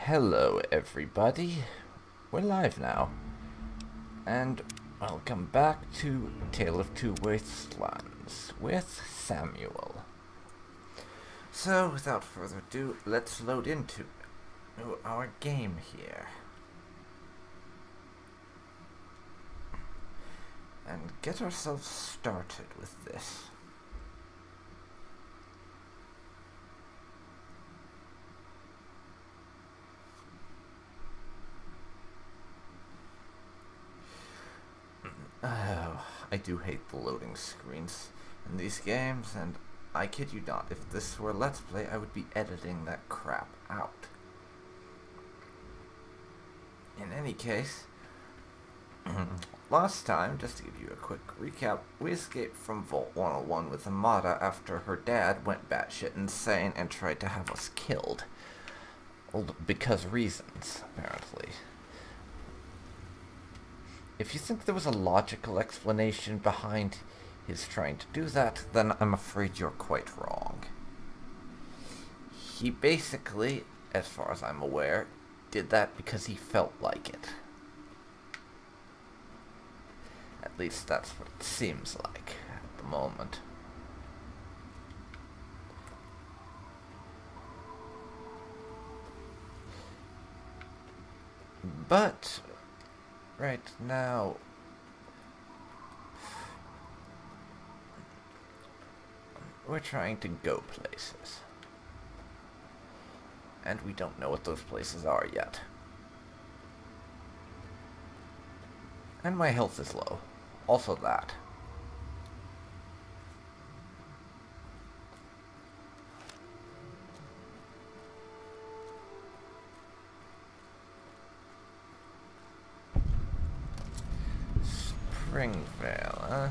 Hello everybody, we're live now, and welcome back to Tale of Two Wastelands with Samuel. So, without further ado, let's load into our game here. And get ourselves started with this. Oh, I do hate the loading screens in these games, and I kid you not, if this were Let's Play, I would be editing that crap out. In any case, last time, just to give you a quick recap, we escaped from Vault 101 with Amada after her dad went batshit insane and tried to have us killed. Well, because reasons, apparently. If you think there was a logical explanation behind his trying to do that, then I'm afraid you're quite wrong. He basically, as far as I'm aware, did that because he felt like it. At least that's what it seems like at the moment. But right now, we're trying to go places. And we don't know what those places are yet. And my health is low. Also that. Springvale, huh?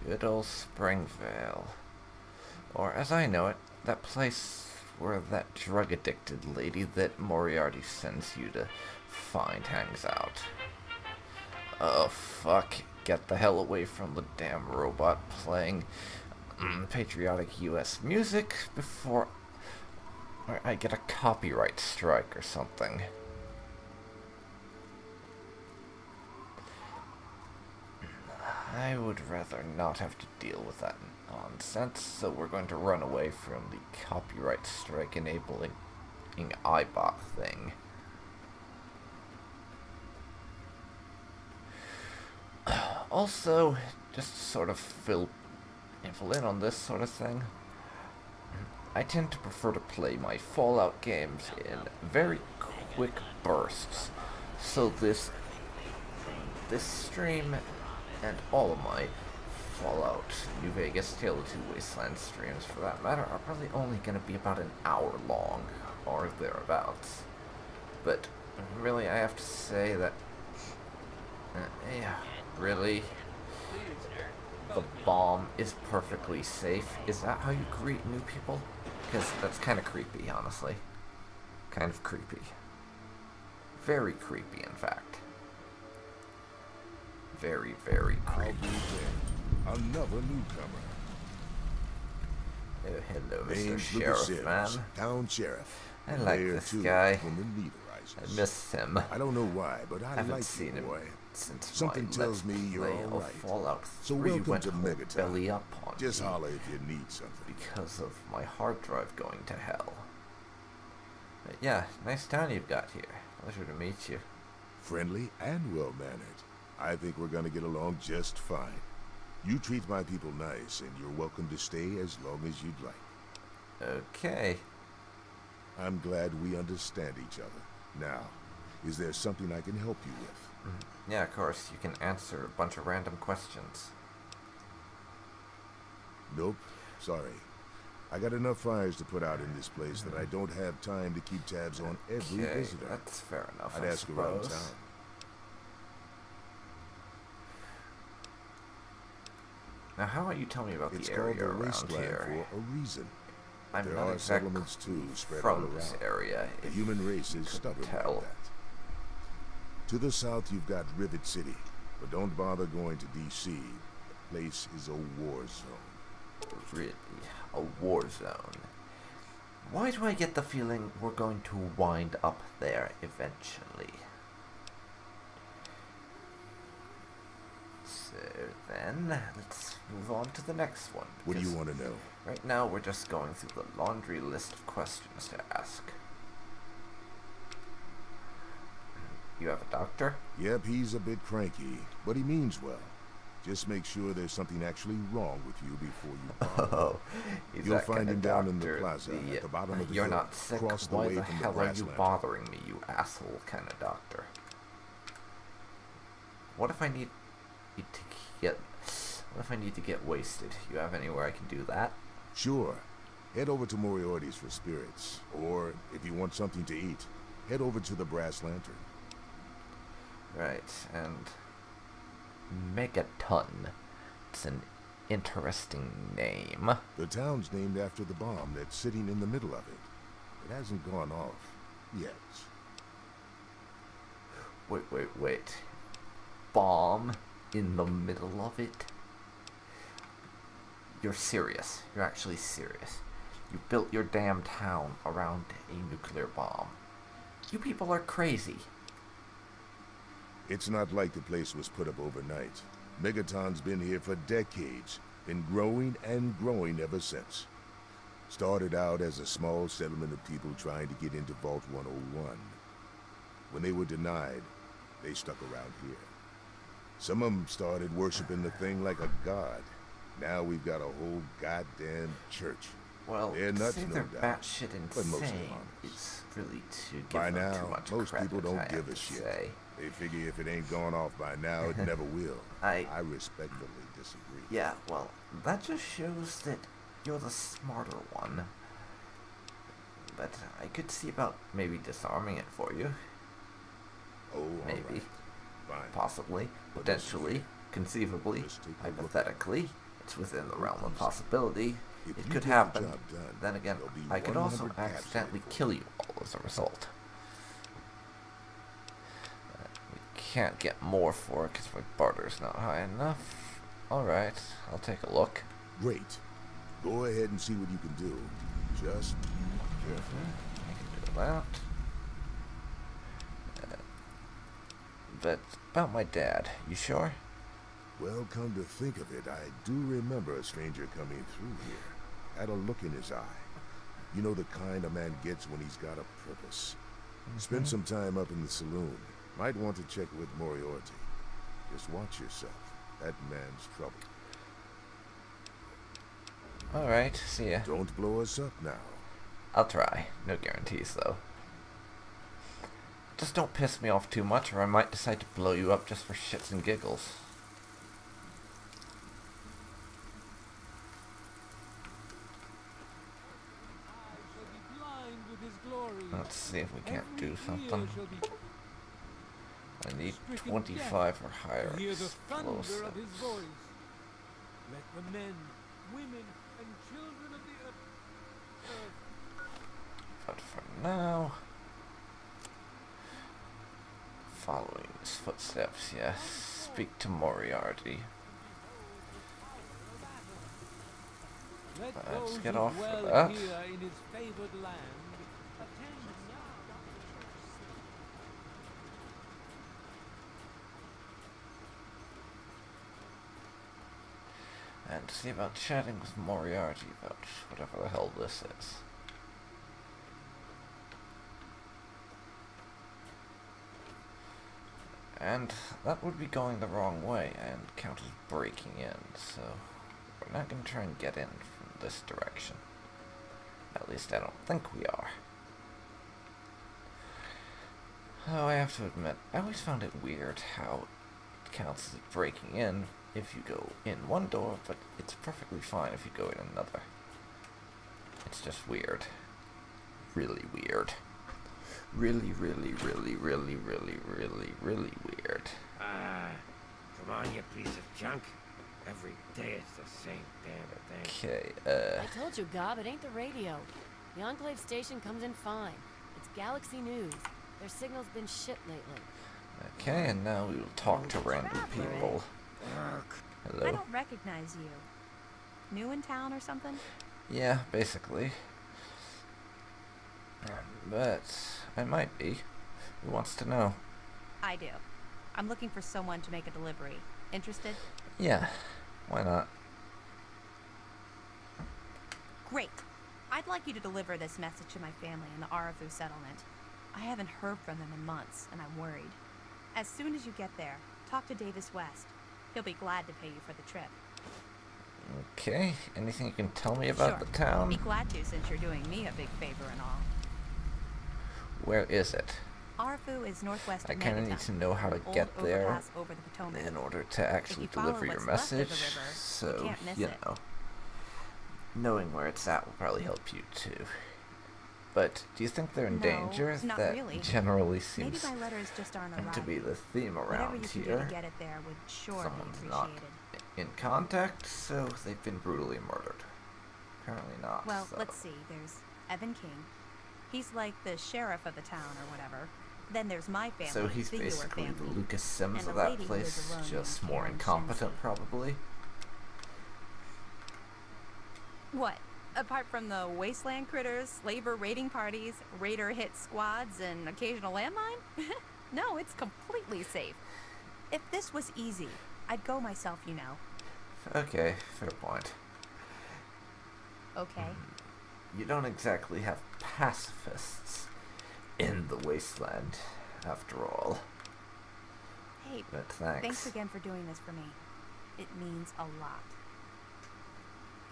Good old Springvale. Or, as I know it, that place where that drug-addicted lady that Moriarty sends you to find hangs out. Oh, fuck. Get the hell away from the damn robot playing patriotic US music before I get a copyright strike or something. I would rather not have to deal with that nonsense, so we're going to run away from the copyright strike enabling iBot thing. Also, just to sort of fill in on this sort of thing, I tend to prefer to play my Fallout games in very quick bursts, so this stream and all of my Fallout New Vegas, Tale of Two Wastelands streams, for that matter, are probably only going to be about an hour long, or thereabouts. But really, I have to say that, yeah, really, the bomb is perfectly safe. Is that how you greet new people? Because that's kind of creepy, honestly. Kind of creepy. Very creepy, in fact. Very, very creepy. I'll be there. Another newcomer. Oh, hello, Mr. Name's Sheriff, Lucas man. Sims, Town Sheriff. I like There, this too, guy. When the need arises. I miss him. I don't know why, but I haven't like seen you, him boy. since Something my tells Let's me you're Play all of right. Fallout 3 So welcome went to whole Megatown. belly up on Just me holler if you need something. because of my hard drive going to hell. But yeah, nice town you've got here. Pleasure to meet you. Friendly and well-mannered. I think we're gonna get along just fine. You treat my people nice, and you're welcome to stay as long as you'd like. Okay. I'm glad we understand each other. Now, is there something I can help you with? Yeah, of course, you can answer a bunch of random questions. Nope. Sorry. I got enough fires to put out in this place that I don't have time to keep tabs on every Okay, visitor. that's fair enough, I'd I ask around suppose. town. Now, how about you tell me about It's the called area the around Wasteland here? for a reason. I'm There not are exactly settlements too spread all from this around. area. The if human race you is couldn't stubborn tell. like that. To the south, you've got Rivet City, but don't bother going to D.C. The place is a war zone. Really, a war zone. Why do I get the feeling we're going to wind up there eventually? So then, let's move on to the next one. What do you want to know? Right now, we're just going through the laundry list of questions to ask. You have a doctor? Yep, he's a bit cranky, but he means well. Just make sure there's something actually wrong with you before you bother. Oh, You'll find him down in the plaza at the bottom of the You're hill, not sick. across the Why way the from hell the are brass you lantern. bothering me, you asshole kind of doctor? What if I need to get... What if I need to get wasted? You have anywhere I can do that? Sure. Head over to Moriarty's for spirits. Or, if you want something to eat, head over to the Brass Lantern. Right, and... Megaton. It's an interesting name. The town's named after the bomb that's sitting in the middle of it. It hasn't gone off yet. Wait. Bomb in the middle of it? You're serious. You're actually serious. You built your damn town around a nuclear bomb. You people are crazy. It's not like the place was put up overnight. Megaton's been here for decades, been growing and growing ever since. Started out as a small settlement of people trying to get into Vault 101. When they were denied, they stuck around here. Some of them started worshiping the thing like a god. Now we've got a whole goddamn church. Well, they're to nuts, say no they're doubt, batshit but mostly insane harmless. is really to give By them now, too much most credit, people don't I give have a to shit. say. They figure if it ain't gone off by now, it never will. I respectfully disagree. Yeah, well, that just shows that you're the smarter one. But I could see about maybe disarming it for you. Oh, all Maybe. right. Fine. Possibly. But Potentially. listen, Conceivably. just take a look. Hypothetically. It's within the realm of Easy. possibility. If It you could get the happen. job done, Then again, there'll be I could also 100 caps accidentally ready for kill you all as a result. We can't get more for it because my barter's not high enough. Alright, I'll take a look. Great. Go ahead and see what you can do. Just be careful. I can do that. But about my dad, you sure? Well, come to think of it, I do remember a stranger coming through here. Had a look in his eye. You know the kind a man gets when he's got a purpose. Spend some time up in the saloon. Might want to check with Moriarty. Just watch yourself. That man's trouble. Alright, see ya. Don't blow us up now. I'll try. No guarantees, though. Just don't piss me off too much, or I might decide to blow you up just for shits and giggles. Let's see if we can't do something. I need 25 or higher Hear the thunder explosives. of his voice. Let the men, women, and children of the earth. But for now, following his footsteps, yes. Speak to Moriarty. Let Let's those get who off for dwell that. here in his favored land attend And see about chatting with Moriarty about whatever the hell this is. And that would be going the wrong way and count as breaking in, so we're not going to try and get in from this direction. At least I don't think we are. Though I have to admit, I always found it weird how it counts as breaking in if you go in one door, but it's perfectly fine if you go in another. It's just weird. Really weird. Really weird. Ah, come on, you piece of junk. Every day it's the same damn thing. Okay, I told you, Gob, it ain't the radio. The Enclave station comes in fine. It's Galaxy News. Their signal's been shit lately. okay, and now we will talk to random people. I Hello. don't recognize you. New in town or something? Yeah, basically. But I might be. Who wants to know? I do. I'm looking for someone to make a delivery. Interested? Yeah, why not? Great. I'd like you to deliver this message to my family in the Arathu settlement. I haven't heard from them in months, and I'm worried. As soon as you get there, talk to Davis West. He'll be glad to pay you for the trip. Okay, anything you can tell me about Sure. the town? Be glad to, since you're doing me a big favor and all. Where is it? Arathu is northwest I of kind of Megaton, need to know how to an get old there overpass over the Potomac. in order to actually If you follow deliver your what's left of the message. river, you So, can't miss you it. know, knowing where it's at will probably help you too. But do you think they're in No, danger? not That really. generally Maybe seems my letters just aren't to arriving. be the theme Whatever around you can do here. to get it there would sure be Someone's not appreciated. in contact, so they've been brutally murdered. Apparently not. Well, so. let's see. There's Evan King. He's like the sheriff of the town or whatever. Then there's my family, So he's the Ewer basically the family. Lucas Sims and of a that lady who lives place, alone just named more Karen incompetent Shinsey. probably. What? Apart from the wasteland critters, slaver raiding parties, raider hit squads, and occasional landmine? No, it's completely safe. If this was easy, I'd go myself, you know. Okay, fair point. Okay. You don't exactly have pacifists in the wasteland, after all. Hey, But thanks. thanks again for doing this for me. It means a lot.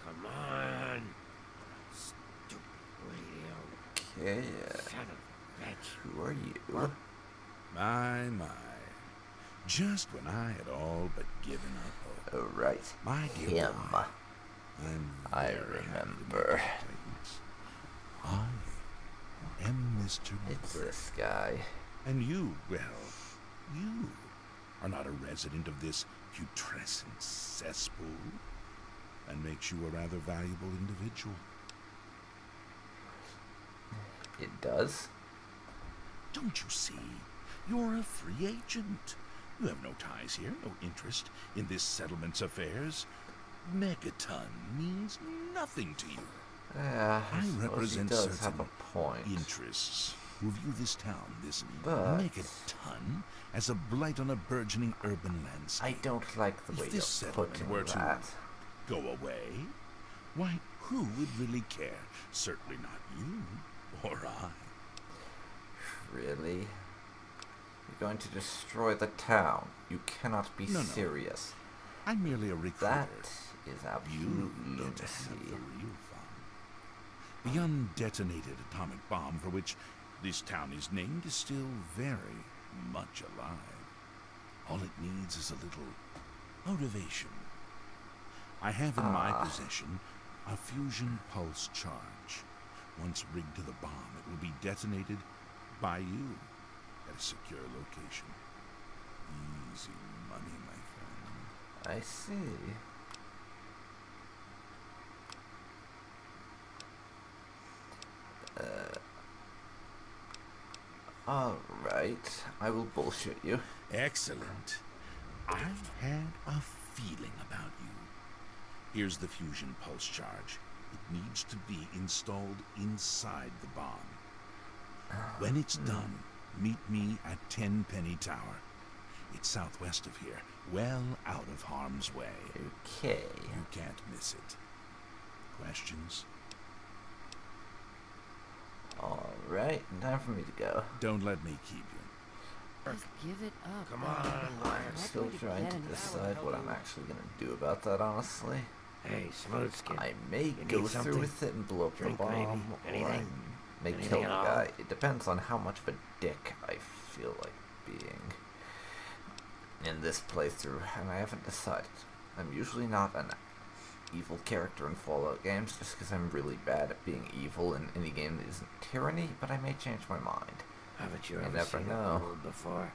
Come on. Stupid radio. Okay, Son of a bitch. who are you? My. Just when I had all but given up hope. Oh, right. My dear Him. boy, I'm I very happy to remember. make your acquaintance. I am Mr. It's Burke. this guy. And you, well, you are not a resident of this putrescent cesspool. That makes you a rather valuable individual. It does? Don't you see? You're a free agent. You have no ties here, no interest in this settlement's affairs. Megaton means nothing to you. Yeah, I suppose he represent does have certain a point. interests who view this town, this But- Megaton, as a blight on a burgeoning urban landscape. I don't like the If way this you're settlement putting were that. to go away, why, who would really care? Certainly not you or I. Really? You're going to destroy the town. You cannot be No. serious. I'm merely a recruiter. That is You absolute get to have the lunacy. real fun. The undetonated atomic bomb for which this town is named is still very much alive. All it needs is a little motivation. I have in my possession a fusion pulse charge. Once rigged to the bomb, it will be detonated by you at a secure location. Easy money, my friend. I see. Alright, I will bullshit you. Excellent. I had a feeling about you. Here's the fusion pulse charge. It needs to be installed inside the bomb. When it's done, meet me at Tenpenny Tower. It's southwest of here, well out of harm's way. Okay. You can't miss it. Questions? Alright, time for me to go. Don't let me keep you. Just give it up. Come on, I'm Wyatt. still way to trying get to into decide what I'm actually going to do about that, honestly. Hey, smooth skin. I may You go need through something? with it and blow up the Drink, bomb, maybe? or I Anything? may Anything kill the at all? guy. It depends on how much of a dick I feel like being in this playthrough, and I haven't decided. I'm usually not an evil character in Fallout games, just because I'm really bad at being evil in any game that isn't tyranny, but I may change my mind. Haven't you You ever never seen know. a ghoul before?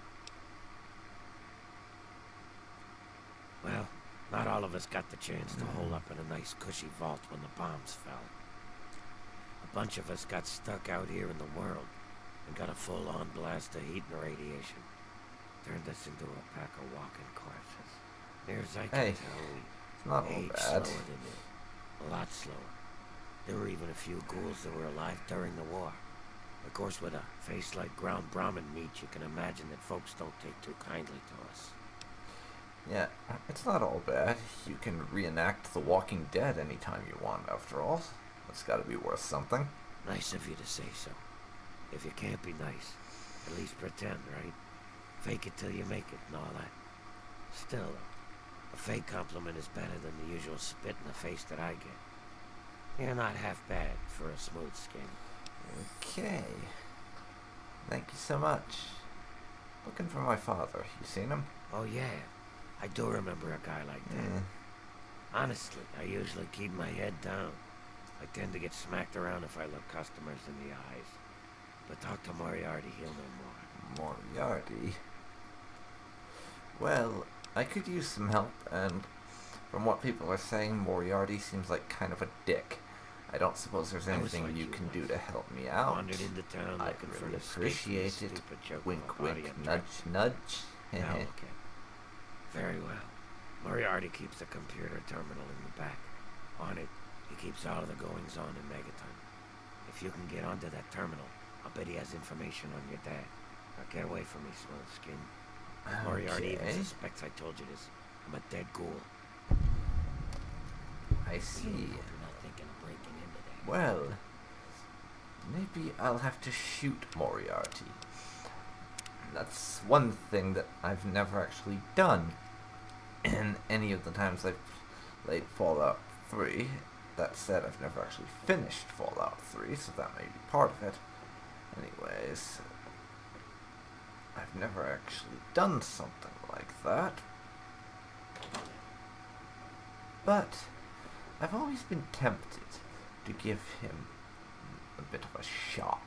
Well, not all of us got the chance to hole up in a nice cushy vault when the bombs fell. A bunch of us got stuck out here in the world and got a full-on blast of heat and radiation. Turned us into a pack of walking corpses. Near as I can Hey, tell, It's not we all aged bad. slower than you. A lot slower. There were even a few ghouls that were alive during the war. Of course, with a face like ground Brahmin meat, you can imagine that folks don't take too kindly to us. Yeah, it's not all bad. You can reenact The Walking Dead anytime you want, after all. That's gotta be worth something. Nice of you to say so. If you can't be nice, at least pretend, right? Fake it till you make it and all that. Still, a fake compliment is better than the usual spit in the face that I get. You're not half bad for a smooth skin. Okay. Thank you so much. Looking for my father. You seen him? Oh yeah, I do remember a guy like that. Honestly, I usually keep my head down. I tend to get smacked around if I look customers in the eyes. But talk to Moriarty, he'll know more. Moriarty? Well, I could use some help, and from what people are saying, Moriarty seems like kind of a dick. I don't suppose there's anything you can do to help me out. Wandered into town I'd looking for really an escape appreciate from it. the stupid joke Wink, of a body wink, and nudge, nudge. Now look at it. Very well. Moriarty keeps a computer terminal in the back. On it, he keeps all of the goings-on in Megaton. If you can get onto that terminal, I'll bet he has information on your dad. Now get away from me, Smooth Skin. If Moriarty even suspects I told you this, I'm a dead ghoul. I see. You're not thinking of breaking into that. Well, maybe I'll have to shoot Moriarty. That's one thing that I've never actually done in any of the times I've played Fallout 3. That said, I've never actually finished Fallout 3, so that may be part of it. Anyways, I've never actually done something like that. But I've always been tempted to give him a bit of a shot.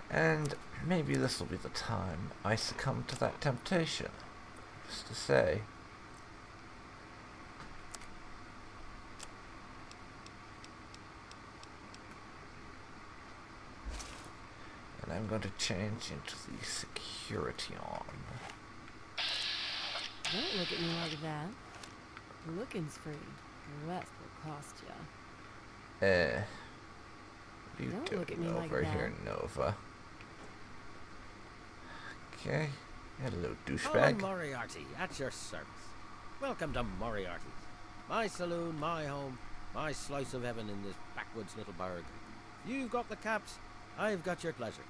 And maybe this will be the time I succumb to that temptation. Just to say. And I'm going to change into the security on. Don't look at me like that. Looking's free. The rest will cost ya. What are you Don't look at me doing like over that. here, Nova? Okay. Hello, Colin douchebag. Moriarty, at your service. Welcome to Moriarty's. My saloon, my home, my slice of heaven in this backwoods little burg. You've got the caps, I've got your pleasure.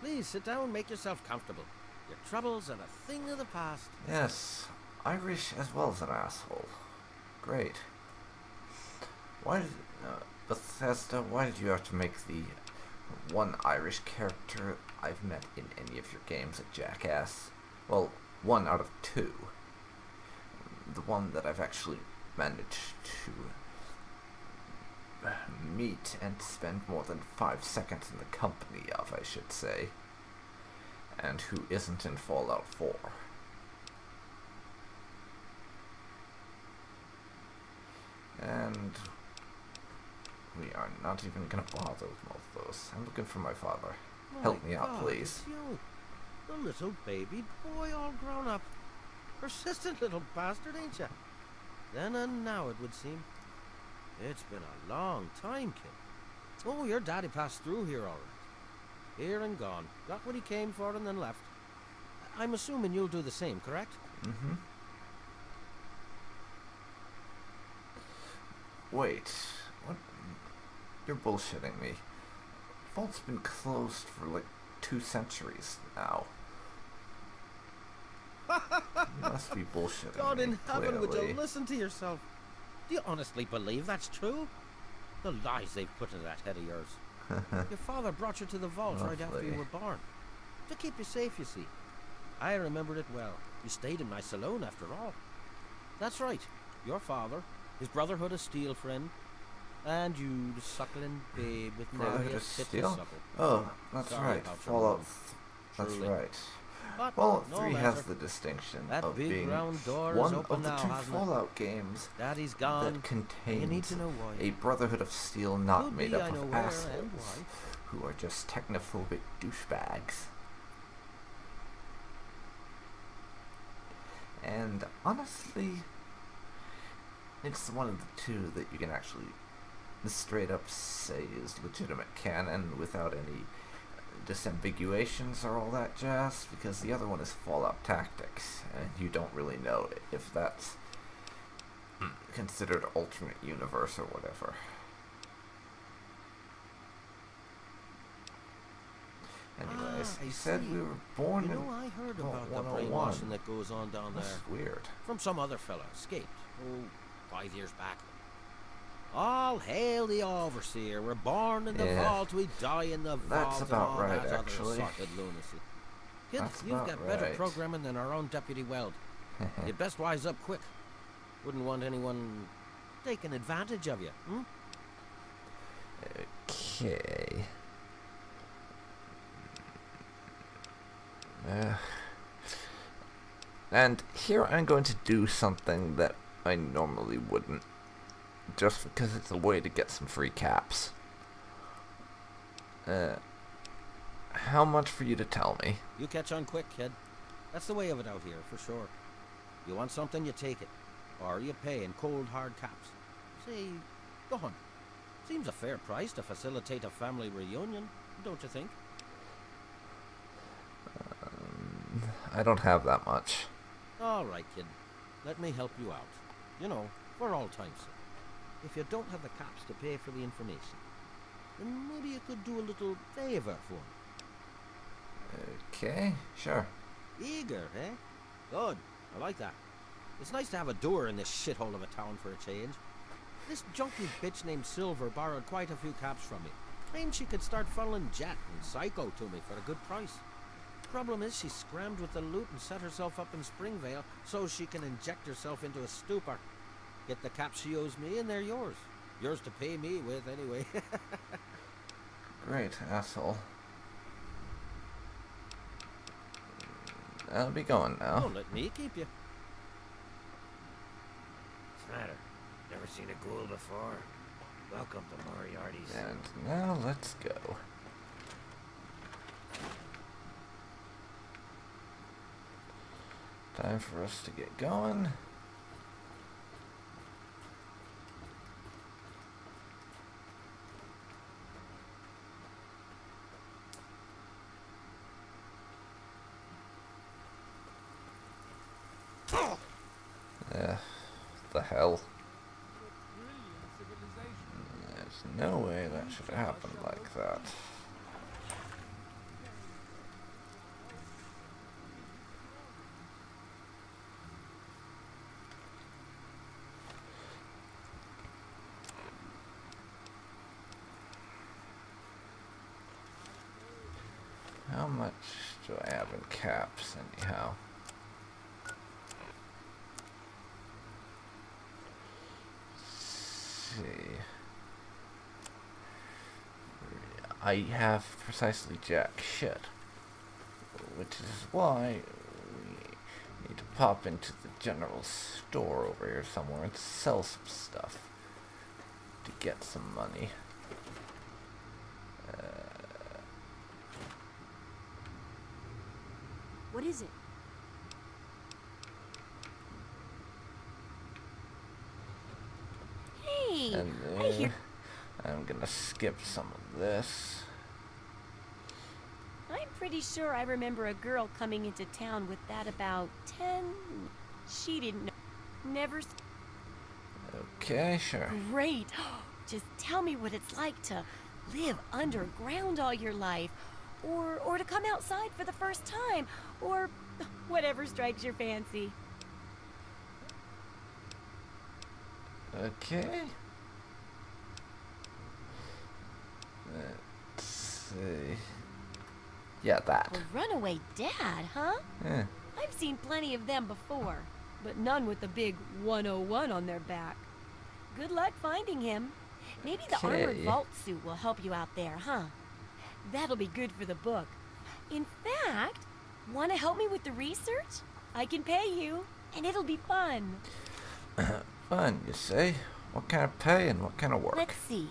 Please sit down, make yourself comfortable. Your troubles are a thing of the past. Yes, Irish as well as an asshole. Great. Why did Bethesda? Why did you have to make the one Irish character I've met in any of your games a jackass? Well, 1 out of 2. The one that I've actually managed to meet and spend more than 5 seconds in the company of, I should say. And who isn't in Fallout 4. And we are not even gonna bother with most of those. I'm looking for my father. Help me out, God, please. It's you, the little baby boy all grown up. Persistent little bastard, ain't ya? Then and now, it would seem. It's been a long time, kid. Oh, your daddy passed through here all right. Here and gone. Got what he came for and then left. I'm assuming you'll do the same, correct? Mm-hmm. Wait, what? You're bullshitting me. Vault's been closed for like 2 centuries now. You must be bullshitting God me, in heaven, would clearly. you listen to yourself? Do you honestly believe that's true? The lies they've put into that head of yours. Your father brought you to the vault right after you Lovely. were born. To keep you safe, you see. I remember it well. You stayed in my saloon after all. That's right. Your father, his Brotherhood of Steel friend, and you, the suckling babe with Brotherhood nary a of fit to Steel? suckle. Oh, that's Sorry right. about your Fallout. mom. That's Truly. right. But Fallout no 3 matter. has the distinction That of big being round door is one open of the now, 2 hasn't it? Fallout games Daddy's gone. that You need contains to know why. a Brotherhood of Steel not Could made be, up I know of where and assholes, why. who are just technophobic douchebags. Sorry about your mom. Who are just technophobic douchebags. And honestly, it's one of the two that you can actually straight up say is legitimate canon without any disambiguations or all that jazz, because the other one is Fallout Tactics, and you don't really know if that's considered alternate universe or whatever. Anyways, he said we were born in I heard about the 101. brainwashing that goes on down there. That's weird. From some other fella, escaped, 5 years back. All hail the overseer. We're born in the vault, we die in the vault. That's about and all right, that actually. Other socket lunacy. Kid, That's you've about got better right. programming than our own Deputy Weld. You'd best wise up quick. Wouldn't want anyone taking advantage of you, hmm? Okay. And here I'm going to do something that I normally wouldn't, just because it's a way to get some free caps. How much for you to tell me? You catch on quick, kid. That's the way of it out here, for sure. You want something, you take it. Or you pay in cold, hard caps. Say, go on. Seems a fair price to facilitate a family reunion, don't you think? I don't have that much. All right, kid. Let me help you out. You know, for all time's sake. If you don't have the caps to pay for the information, then maybe you could do a little favor for me. Okay, sure. Eager, eh? Good. I like that. It's nice to have a doer in this shithole of a town for a change. This junky bitch named Silver borrowed quite a few caps from me. Claimed she could start funneling Jet and Psycho to me for a good price. Problem is, she scrammed with the loot and set herself up in Springvale so she can inject herself into a stupor. Get the caps she owes me and they're yours. Yours to pay me with, anyway. Great, asshole. I'll be going now. Don't let me keep you. What's the matter? Never seen a ghoul before? Welcome to Moriarty's. And now let's go. Time for us to get going. The hell? There's no way that should have happened like that. How much do I have in caps, anyhow? Let's see. I have precisely jack shit. Which is why we need to pop into the general store over here somewhere and sell some stuff to get some money. What is it? Hey, And I hear. I'm gonna skip some of this. I'm pretty sure I remember a girl coming into town with that about 10. She didn't know. Never. Okay, sure. Great. Just tell me what it's like to live underground all your life, or to come outside for the first time, or whatever strikes your fancy. Okay. Let's see. Yeah, that. A runaway dad, huh? Eh. I've seen plenty of them before, but none with the big 101 on their back. Good luck finding him. Maybe the armored Okay. vault suit will help you out there, huh? That'll be good for the book. In fact, want to help me with the research? I can pay you, and it'll be fun. Fun, you say? What kind of pay and what kind of work? Let's see.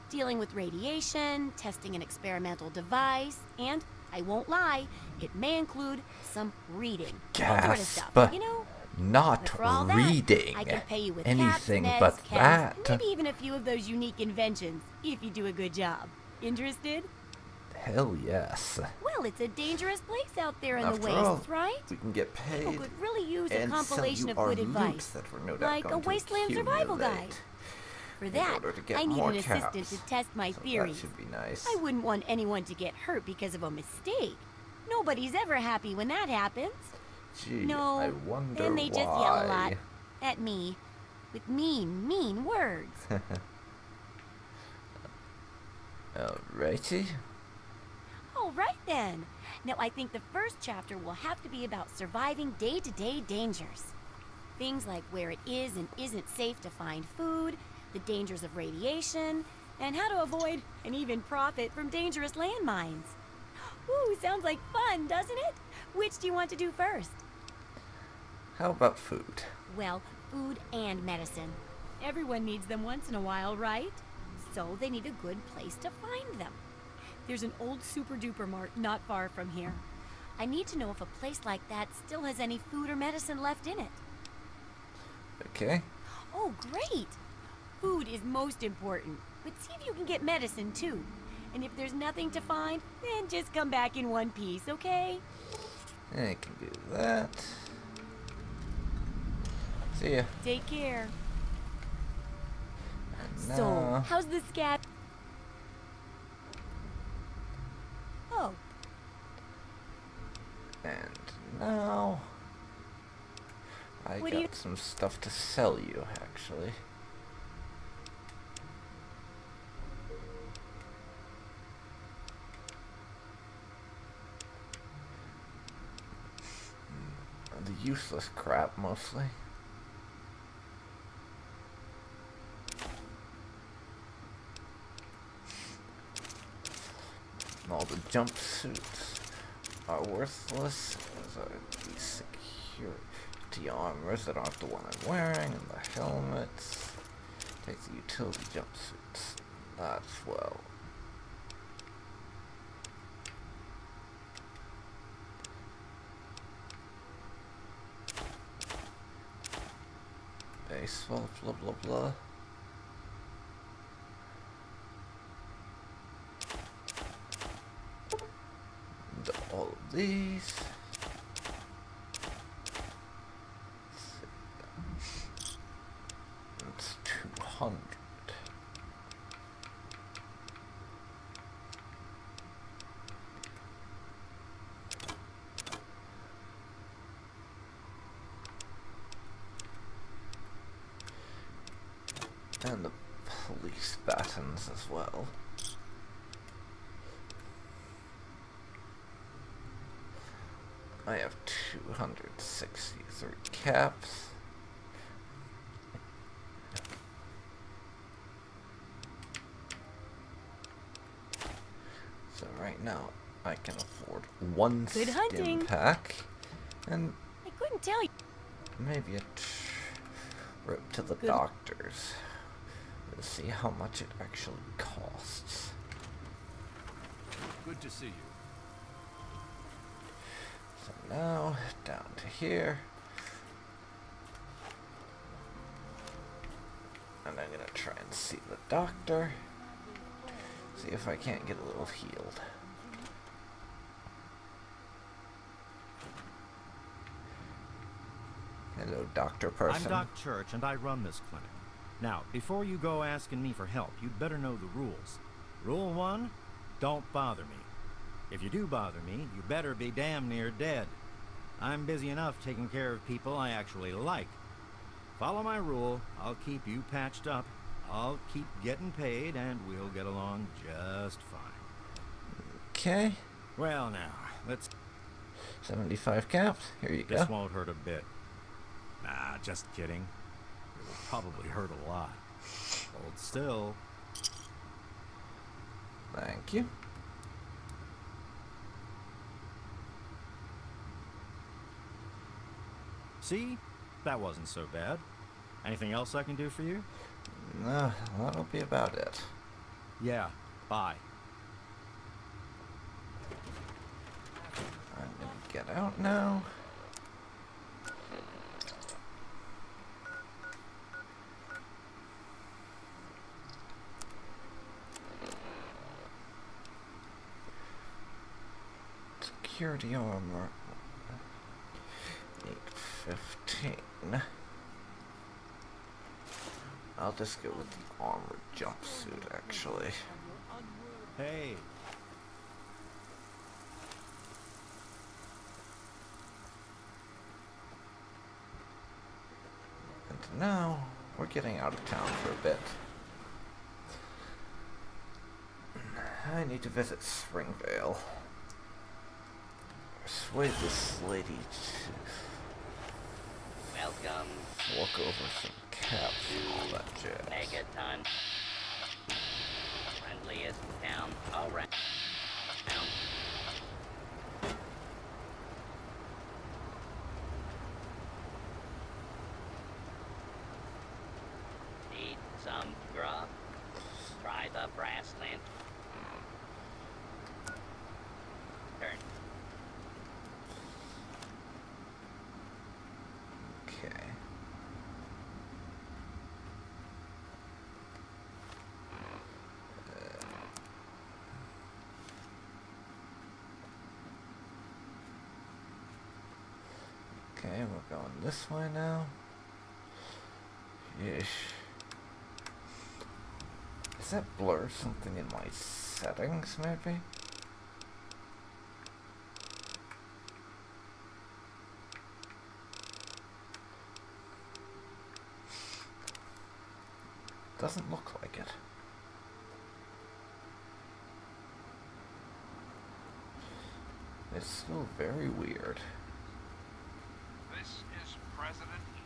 Dealing with radiation, testing an experimental device, and, I won't lie, it may include some reading. That sort of Gasp. stuff. You know, not But for all reading that, I can pay you with anything caps, but meds, chems, that. maybe even a few of those unique inventions, if you do a good job. Interested? Hell yes. Well, it's a dangerous place out there in the After all, wastes, right? we can get People paid could really use a and sell compilation you of our good loot advice, that we're no doubt like a going to wasteland survival guide. accumulate For in that, order to get I need more an assistant caps. to test my So theories. that should be nice. I wouldn't want anyone to get hurt because of a mistake. Nobody's ever happy when that happens. Gee, No, I wonder then they why. just yell a lot at me with mean, mean words. Alrighty. All right then. Now I think the first chapter will have to be about surviving day-to-day dangers. Things like where it is and isn't safe to find food, the dangers of radiation, and how to avoid and even profit from dangerous landmines. Ooh, sounds like fun, doesn't it? Which do you want to do first? How about food? Well, food and medicine. Everyone needs them once in a while, right? So they need a good place to find them. There's an old super-duper mart not far from here. I need to know if a place like that still has any food or medicine left in it. Okay. Oh, great! Food is most important, but see if you can get medicine too. And if there's nothing to find, then just come back in one piece, okay? I can do that. See ya. Take care. And So, now- how's the scat? Oh, And now I What do you- got some stuff to sell you, actually. The useless crap, mostly. All the jumpsuits are worthless, as are the security armors that aren't the one I'm wearing, and the helmets. Take the utility jumpsuits. That's well. Baseball, blah blah blah. And all of these. It's 200. And the police batons as well. I have 263 caps. So right now I can afford one Good hunting. stim pack and I couldn't tell you. maybe a trip to the Good. doctor's. Let's see how much it actually costs. Good to see you. So now, down to here. And I'm gonna try and see the doctor. See if I can't get a little healed. Hello, doctor person. I'm Doc Church, and I run this clinic. Now, before you go asking me for help, you'd better know the rules. Rule 1, don't bother me. If you do bother me, you better be damn near dead. I'm busy enough taking care of people I actually like. Follow my rule, I'll keep you patched up, I'll keep getting paid, and we'll get along just fine. Okay. Well now, let's... 75 caps. Here you This go. won't hurt a bit. Nah, just kidding. It will probably hurt a lot. Hold still. Thank you. See? That wasn't so bad. Anything else I can do for you? No, that'll be about it. Yeah, bye. I'm gonna get out now. security armor. 815. I'll just go with the armored jumpsuit, actually. Hey. And now, we're getting out of town for a bit. I need to visit Springvale. Persuade this lady to Welcome, walk over some caps and all that jazz. Megaton. Friendliest town around. Need some grub? Try the brass lantern. Turn. Okay. Okay, we're going this way now. Yeesh. Is that blur something in my settings, maybe? Doesn't look like it. It's still very weird. This is President E,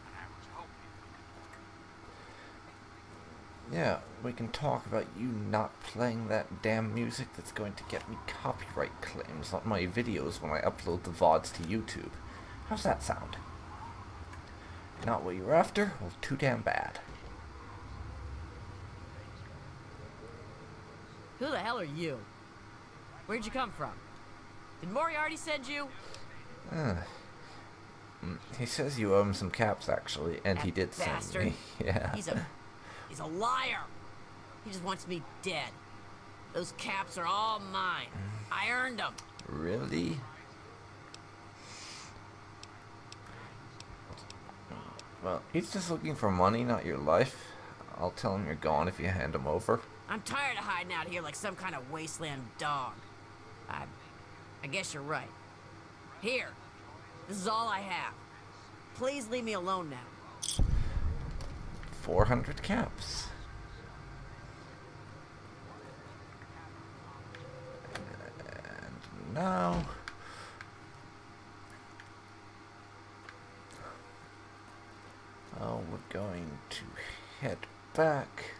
and I was hoping Yeah, we can talk about you not playing that damn music that's going to get me copyright claims on my videos when I upload the VODs to YouTube. How's that sound? Not what you were after? Well, too damn bad. Who the hell are you? Where'd you come from? Did Moriarty send you? He says you owe him some caps, actually, and That he did send bastard. me. Yeah. He's a liar. He just wants me dead. Those caps are all mine. I earned them. Really? Well, he's just looking for money, not your life. I'll tell him you're gone if you hand him over. I'm tired of hiding out here like some kind of wasteland dog. I guess you're right. Here. This is all I have. Please leave me alone now. 400 caps. And now... we're going to head back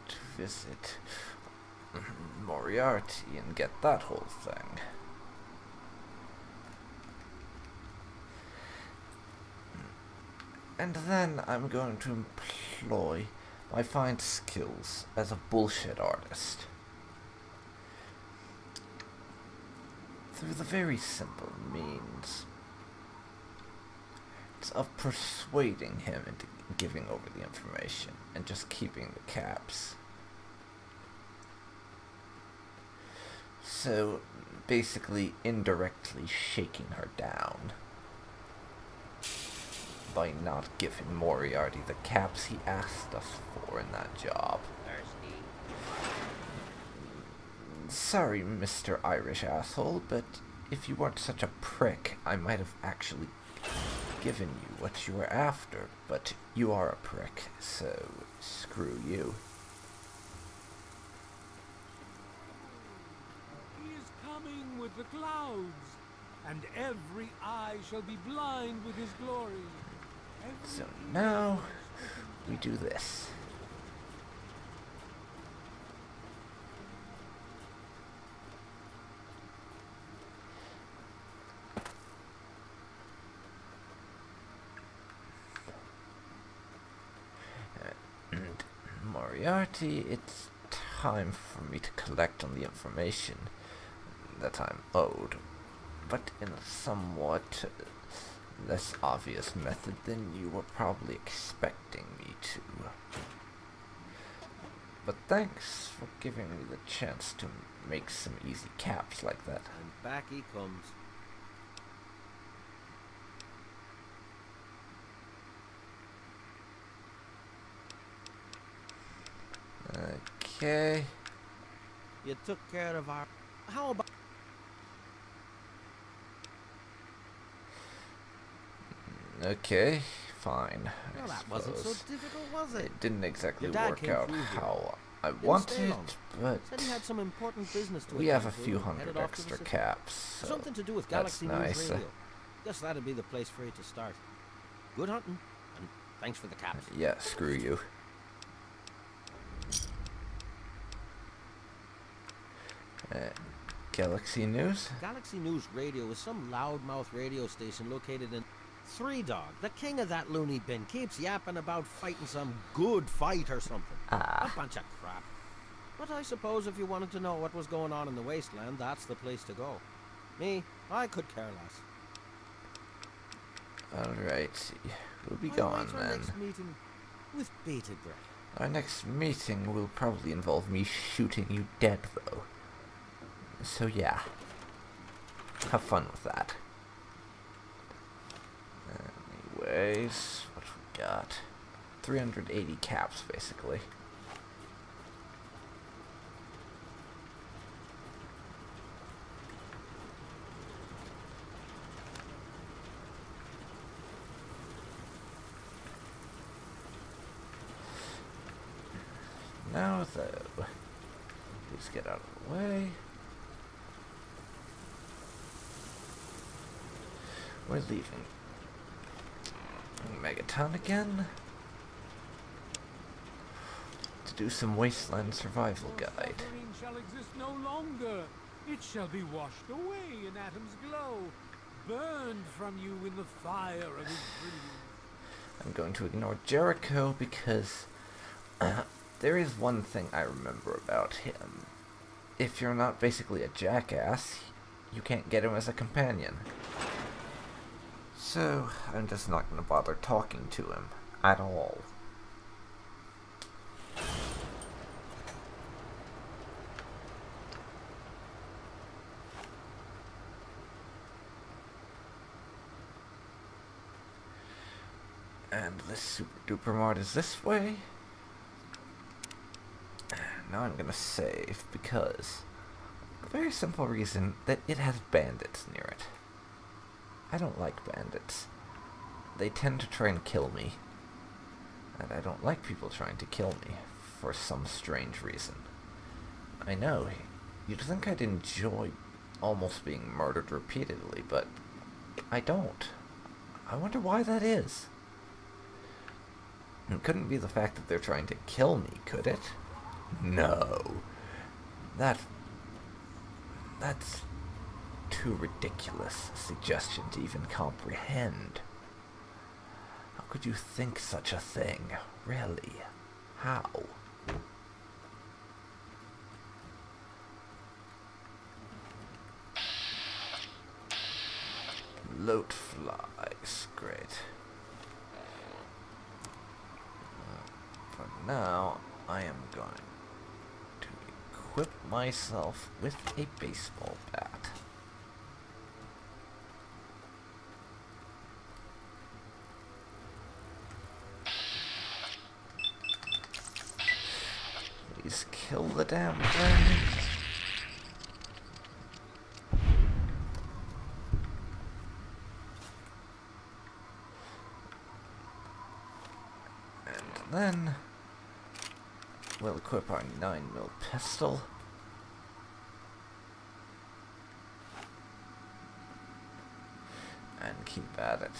to visit Moriarty and get that whole thing. And then I'm going to employ my fine skills as a bullshit artist. Through the very simple means of persuading him into giving over the information and just keeping the caps. So basically indirectly shaking her down by not giving Moriarty the caps he asked us for in that job. Thirsty. Sorry, Mr. Irish asshole, but if you weren't such a prick, I might have actually given you what you were after, but you are a prick, so screw you. He is coming with the clouds, and every eye shall be blind with his glory. So now we do this. And Moriarty, it's time for me to collect on the information that I'm owed, but in a somewhat less obvious method than you were probably expecting me to. But thanks for giving me the chance to make some easy caps like that. And back he comes. Okay. You took care of our... How about... Okay, fine. Well, that wasn't so difficult, was it? It didn't exactly Your dad work came out through here. how I Didn't stay wanted, long. but Said he had some important business to we have a attend to few and headed hundred off to the extra city. caps, so Something to do with that's Galaxy nice. News Radio. Guess that'd be the place for you to start. Good hunting, and thanks for the caps. Yeah, screw you. Galaxy News? Galaxy News Radio is some loudmouth radio station located in... Three Dog, the king of that loony bin, keeps yapping about fighting some good fight or something. A bunch of crap. But I suppose if you wanted to know what was going on in the wasteland, that's the place to go. Me, I could care less. Alright, we'll be I gone await our then. next meeting with bated breath. Our next meeting will probably involve me shooting you dead, though. So yeah, have fun with that. Anyways, what we got? 380 caps, basically. Now, though, please get out of the way. We're leaving. Megaton again. To do some Wasteland Survival Guide. Suffering shall exist no longer. It shall be washed away in Atom's glow, burned from you in the fire of his brilliance. I'm going to ignore Jericho because there is one thing I remember about him. If you're not basically a jackass, you can't get him as a companion. So, I'm just not going to bother talking to him at all. And this super duper mart is this way. Now I'm going to save because a very simple reason that it has bandits near it. I don't like bandits. They tend to try and kill me. And I don't like people trying to kill me for some strange reason. I know, you'd think I'd enjoy almost being murdered repeatedly, but I don't. I wonder why that is. It couldn't be the fact that they're trying to kill me, could it? No. That's too ridiculous a suggestion to even comprehend. How could you think such a thing? Really? How? Load flies. Great. For now, I am going to equip myself with a baseball bat. Please kill the damn thing. And then we'll equip our 9mm pistol. And keep at it.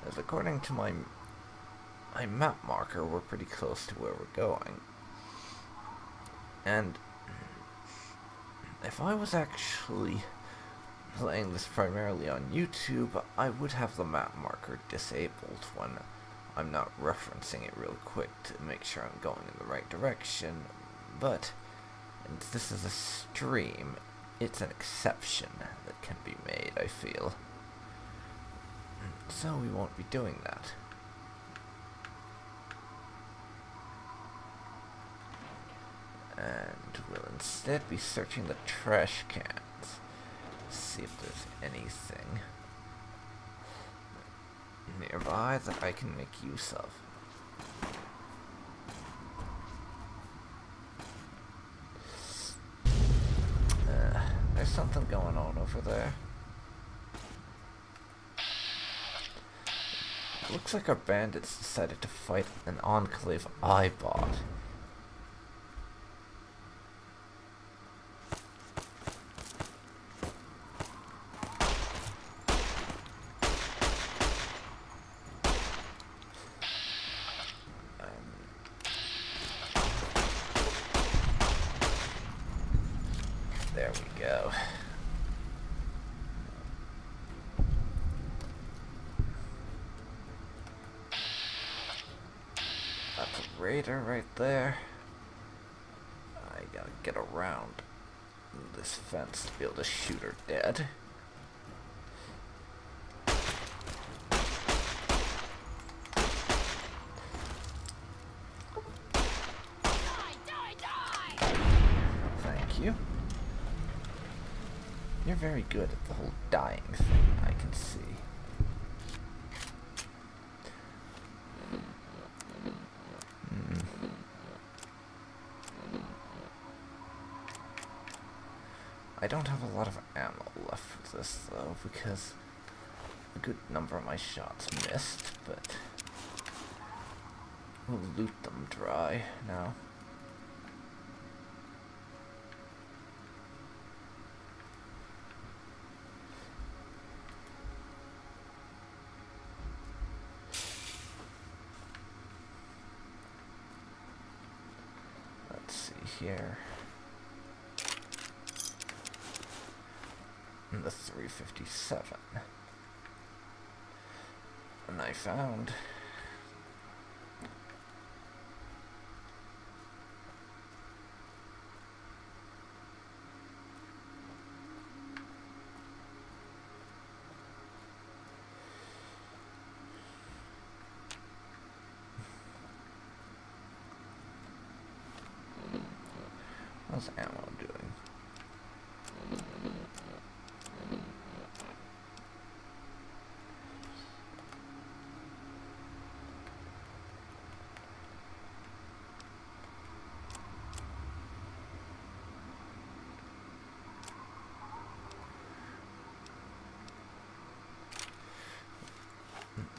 As according to my map marker, we're pretty close to where we're going. And if I was actually playing this primarily on YouTube, I would have the map marker disabled when I'm not referencing it real quick to make sure I'm going in the right direction. But since this is a stream, it's an exception that can be made, I feel. So we won't be doing that. And we'll instead be searching the trash cans. See if there's anything nearby that I can make use of. There's something going on over there. Looks like our bandits decided to fight an Enclave I bought. There we go. That's a raider right there. I gotta get around this fence to be able to shoot her dead. Thank you. You're very good at the whole dying thing, I can see. I don't have a lot of ammo left for this, though, because a good number of my shots missed, but we'll loot them dry now. Let's see here. The 357. And I found how's ammo doing?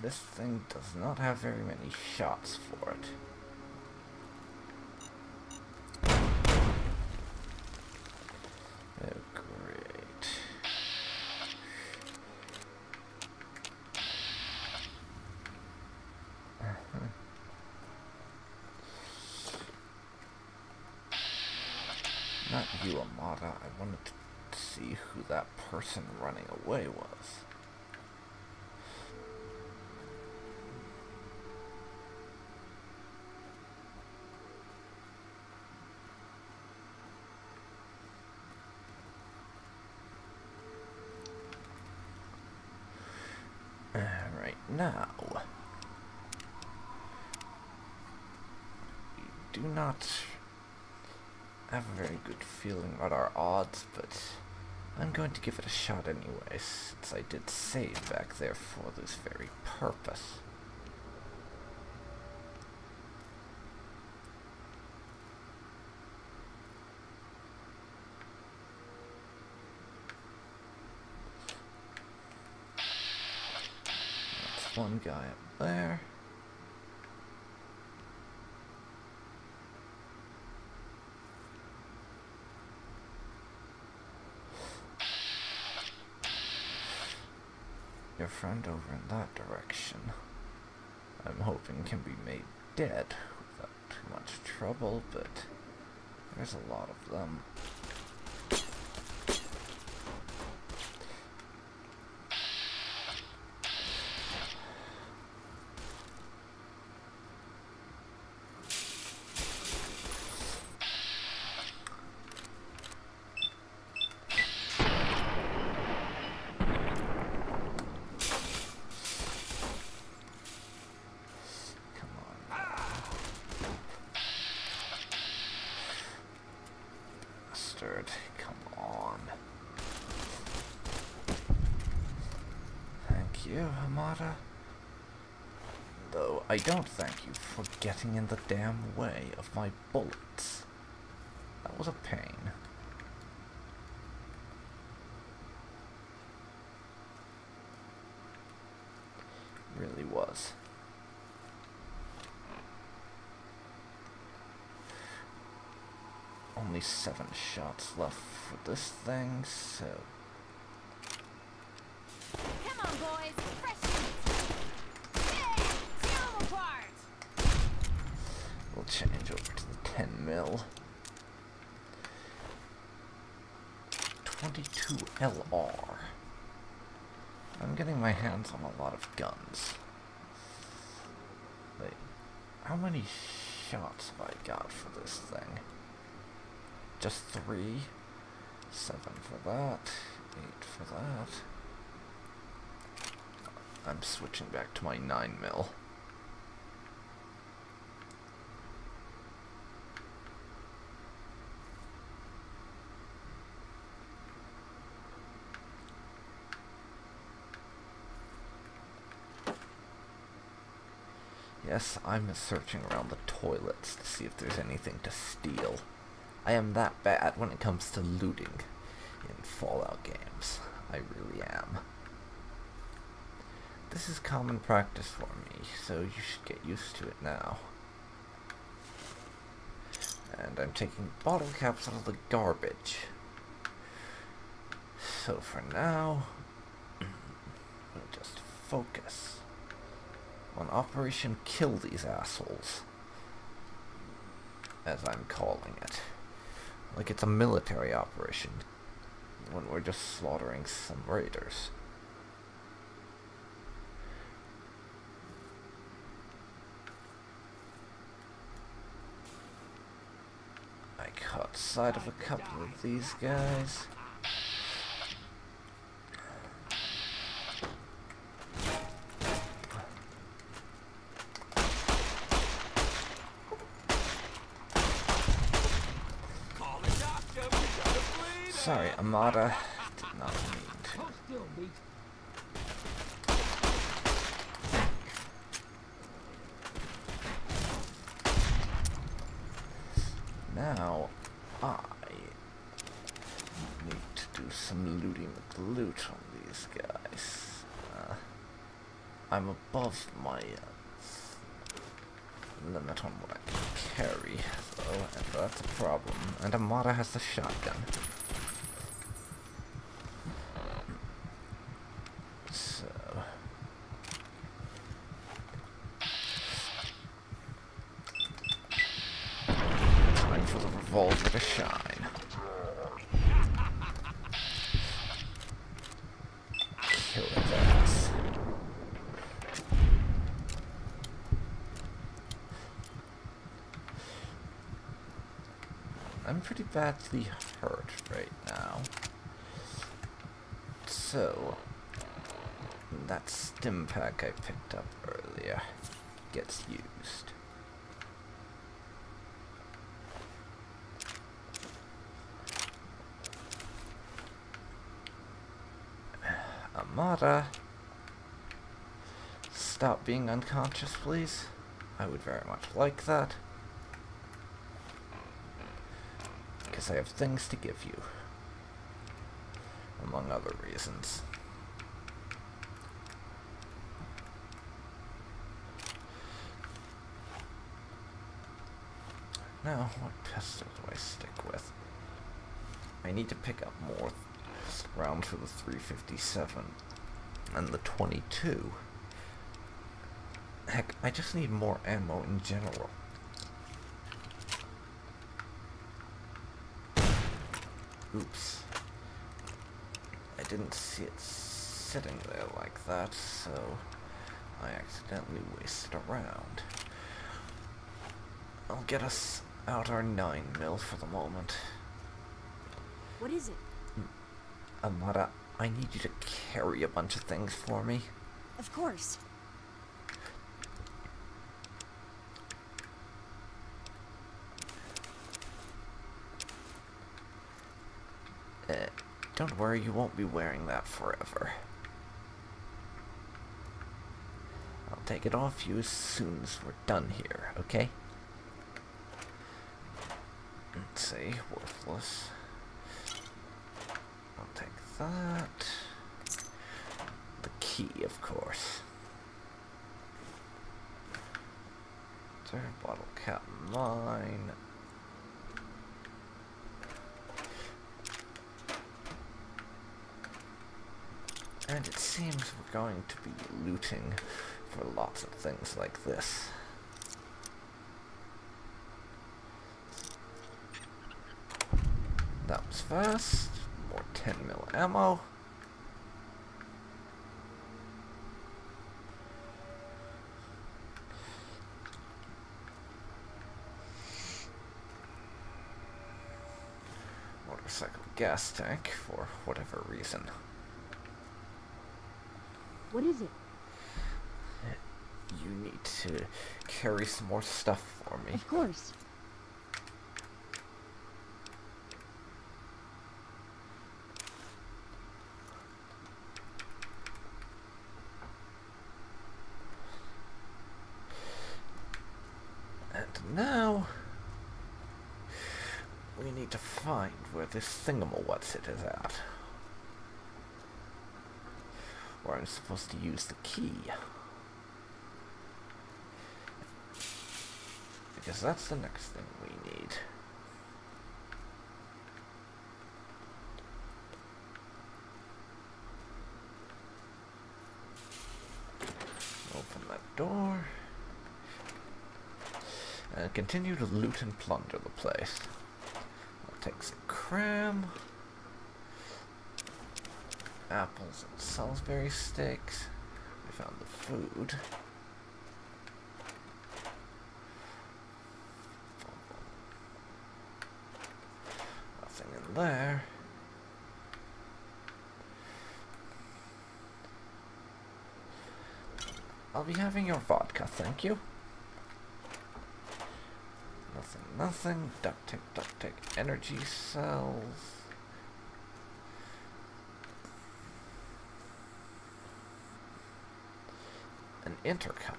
This thing does not have very many shots for it. Oh, great. Not you, Amada. I wanted to see who that person running away was. Right now, we do not have a very good feeling about our odds, but I'm going to give it a shot anyway, since I did save back there for this very purpose. One guy up there. Your friend over in that direction, I'm hoping can be made dead without too much trouble, but there's a lot of them. tired. Come on. Thank you, Hamada. Though I don't thank you for getting in the damn way of my bullets. That was a pain. Really was. Only 7 shots left for this thing, so... Come on, boys! Fresh meat! Yeah! Tear 'em apart! We'll change over to the 10 mil. 22 LR. I'm getting my hands on a lot of guns. Wait, how many shots have I got for this thing? Just 3? 7 for that. 8 for that. I'm switching back to my 9 mil. Yes, I'm searching around the toilets to see if there's anything to steal. I am that bad when it comes to looting in Fallout games. I really am. This is common practice for me, so you should get used to it now. And I'm taking bottle caps out of the garbage. So for now, we'll just focus on Operation Kill These Assholes, as I'm calling it. Like it's a military operation, when we're just slaughtering some raiders. I caught sight of a couple of these guys. Sorry, Amada. Did not mean to. Now, I need to do some looting with the loot on these guys. I'm above my limit on what I can carry, though, and that's a problem. And Amada has the shotgun. So... time for the revolver to shine. Kill its ass. I'm pretty badly hurt right now. So, that stim pack I picked up earlier gets used. Amada, stop being unconscious, please. I would very much like that. Because I have things to give you. Among other reasons. Now, what pistol do I stick with? I need to pick up more rounds for the 357 and the 22. Heck, I just need more ammo in general. Oops. I didn't see it sitting there like that, so I accidentally wasted a round. I'll get us out our 9mm for the moment. What is it? Amada, I need you to carry a bunch of things for me. Of course. Don't worry, you won't be wearing that forever. I'll take it off you as soon as we're done here, okay? Let's see, worthless. I'll take that. The key, of course. Third bottle cap, mine. And it seems we're going to be looting for lots of things like this. That was fast. More 10mm ammo. Motorcycle gas tank for whatever reason. What is it? You need to carry some more stuff for me. Of course. And now we need to find where this thingamawhatsit is at. Where I'm supposed to use the key. Because that's the next thing we need. Open that door. And continue to loot and plunder the place. I'll take some cram. Apples and Salisbury steaks. We found the food. Nothing in there. I'll be having your vodka, thank you. Nothing, nothing. Duct tape, energy cells. An intercom.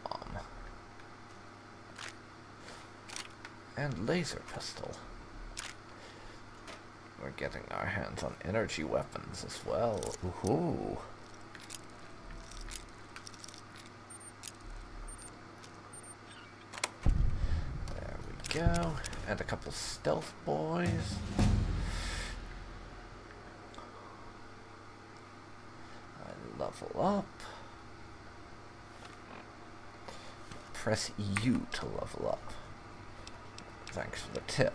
And laser pistol. We're getting our hands on energy weapons as well. Ooh. There we go. And a couple stealth boys. I level up. Press U to level up. Thanks for the tip.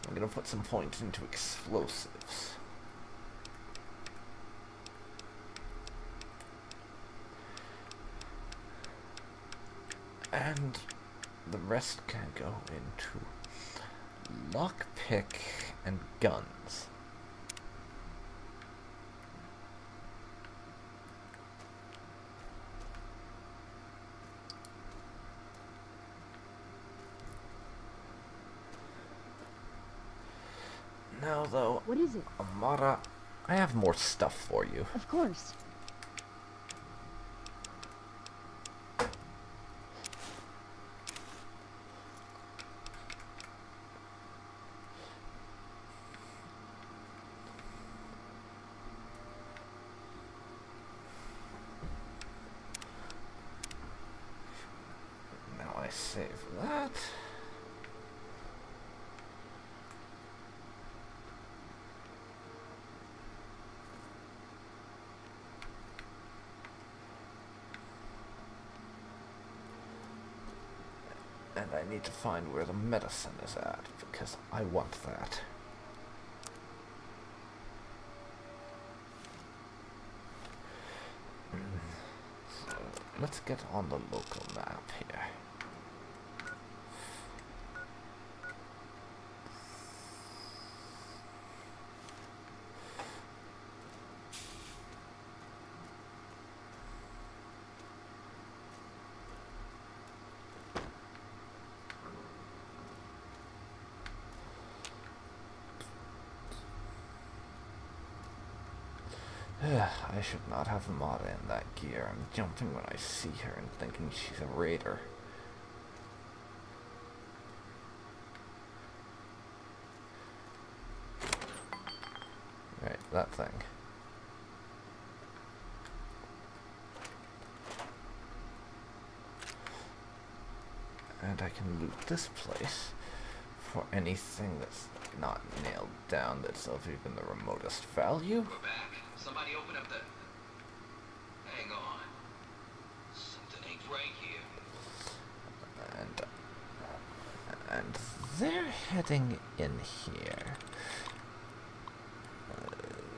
I'm gonna put some points into explosives. And the rest can go into lockpick and guns. Now, though, What is it? Amara, I have more stuff for you. Of course. Now I save that. And I need to find where the medicine is at, because I want that. So, let's get on the local map here. I should not have Amada in that gear. I'm jumping when I see her and thinking she's a raider. Right, that thing. And I can loot this place for anything that's not nailed down that's of even the remotest value. We're back. Somebody open up the... Hang on. Something ain't right here. And they're heading in here.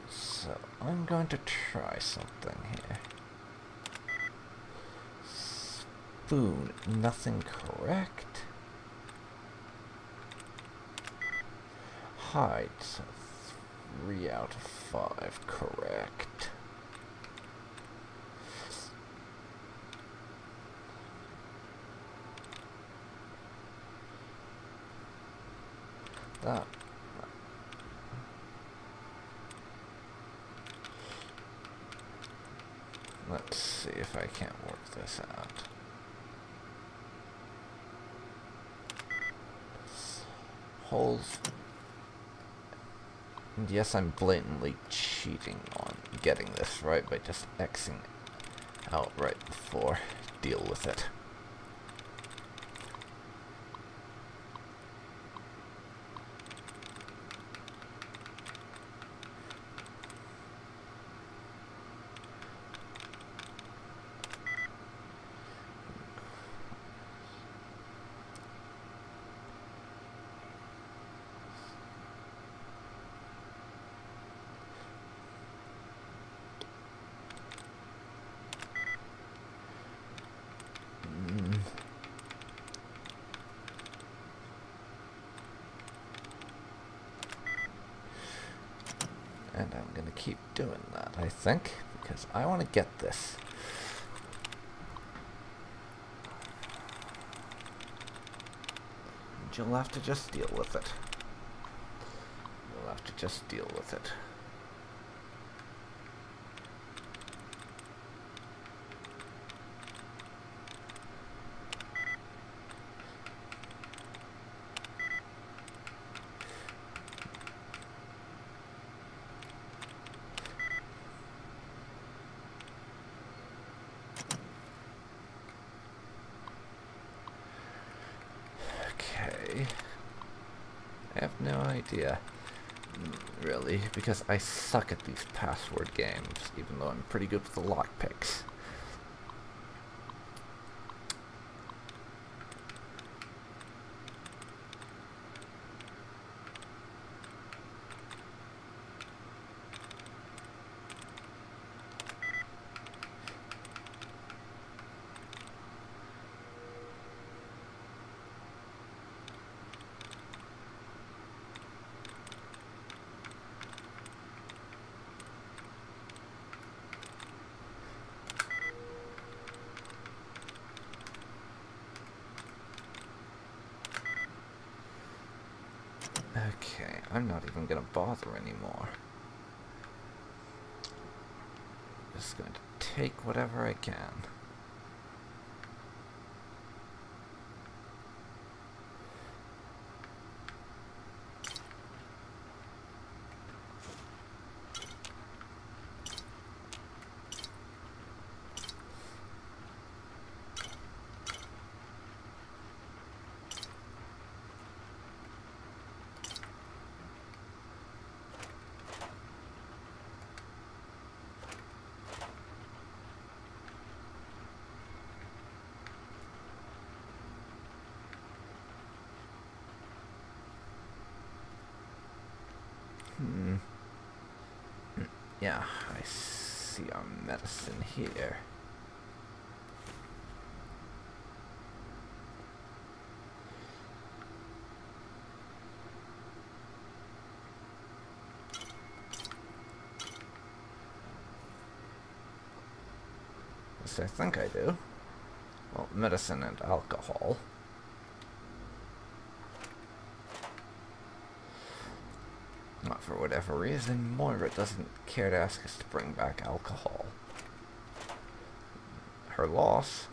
So I'm going to try something here. Spoon, nothing correct. Hide, so 3 out of 5 correct. That. Let's see if I can't work this out. Holes. And yes, I'm blatantly cheating on getting this right by just Xing out right before. Deal with it. And I'm going to keep doing that, I think, because I want to get this. And you'll have to just deal with it. You'll have to just deal with it. I have no idea, really, because I suck at these password games, even though I'm pretty good with the lockpicks. Okay, I'm not even gonna bother anymore. Just going to take whatever I can. Yeah, I see our medicine here. Yes, I think I do. Well, medicine and alcohol. Not for for whatever reason, Moira doesn't care to ask us to bring back alcohol. Her loss.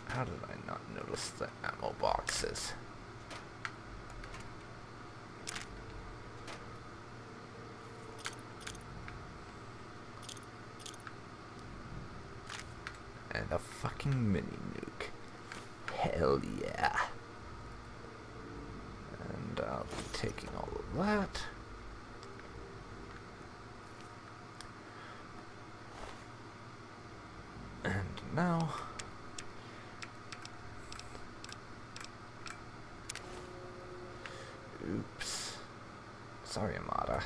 How did I not notice the ammo boxes? And a fucking mini nuke. Hell yeah. And I'll be taking all of that. And now... Oops. Sorry, Amada.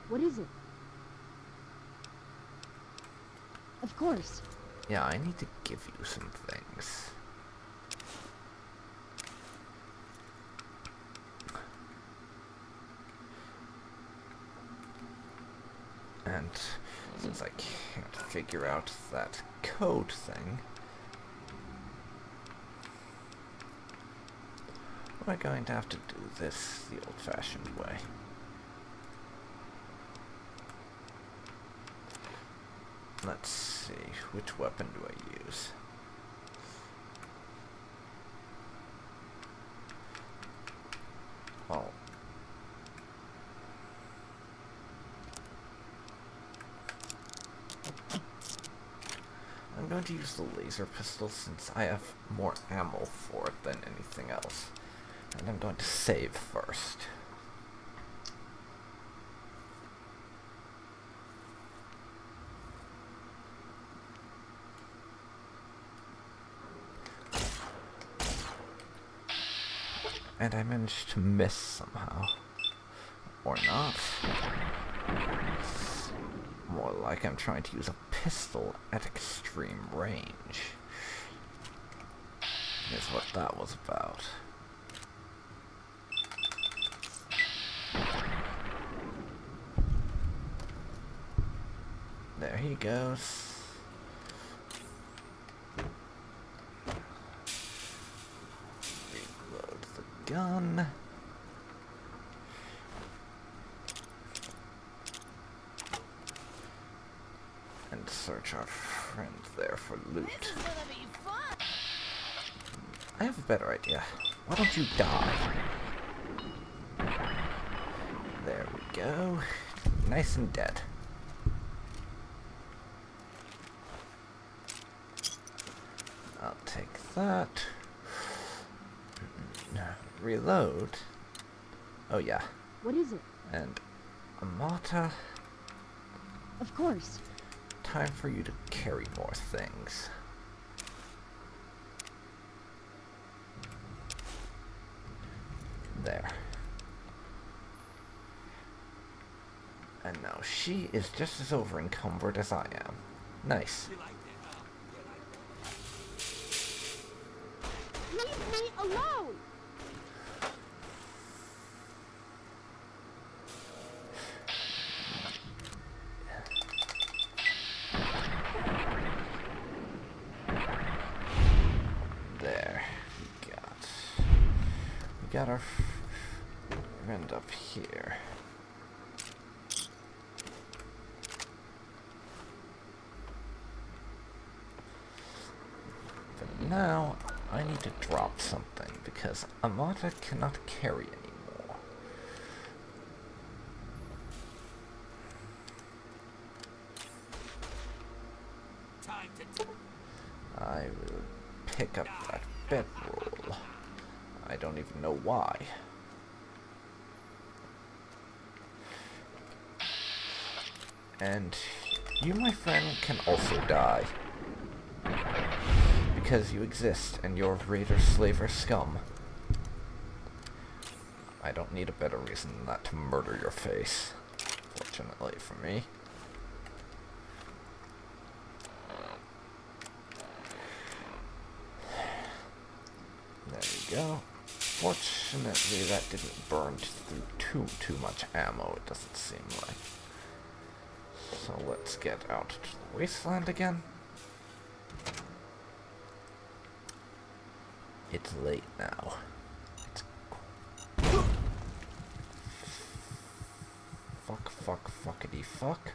What is it? Of course. Yeah, I need to give you some things. And since I can't figure out that code thing, we're going to have to do this the old-fashioned way. Let's see, which weapon do I use? Well, I'm going to use the laser pistol since I have more ammo for it than anything else. And I'm going to save first. And I managed to miss somehow. Or not. It's more like I'm trying to use a pistol at extreme range. Is what that was about. There he goes. Reload the gun. And search our friend there for loot. This is gonna be fun. I have a better idea. Why don't you die? There we go. Nice and dead. I'll take that. Reload. Oh yeah. What is it? And Amata, Of course. time for you to carry more things. There. And now she is just as over-encumbered as I am. Nice. Leave me alone! There. We got our friend up here. But now I need to drop something because Amata cannot carry anymore. I will pick up that bedroll. I don't even know why. And you, my friend, can also die. Because you exist and you're raider, slaver, scum. I don't need a better reason than that to murder your face. Fortunately for me. There we go. Fortunately, that didn't burn through too much ammo, it doesn't seem like. So let's get out to the wasteland again. It's late now. Fuckity fuck.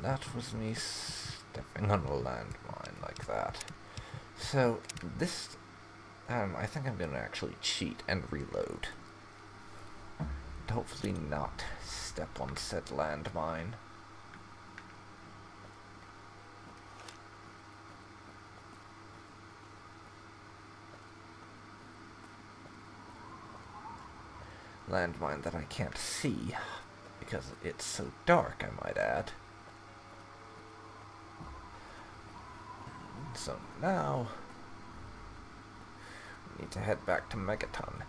That was me stepping on a landmine like that. So, this, I think I'm gonna actually cheat and reload. Hopefully not step on said landmine. Landmine that I can't see, because it's so dark, I might add. So now, we need to head back to Megaton.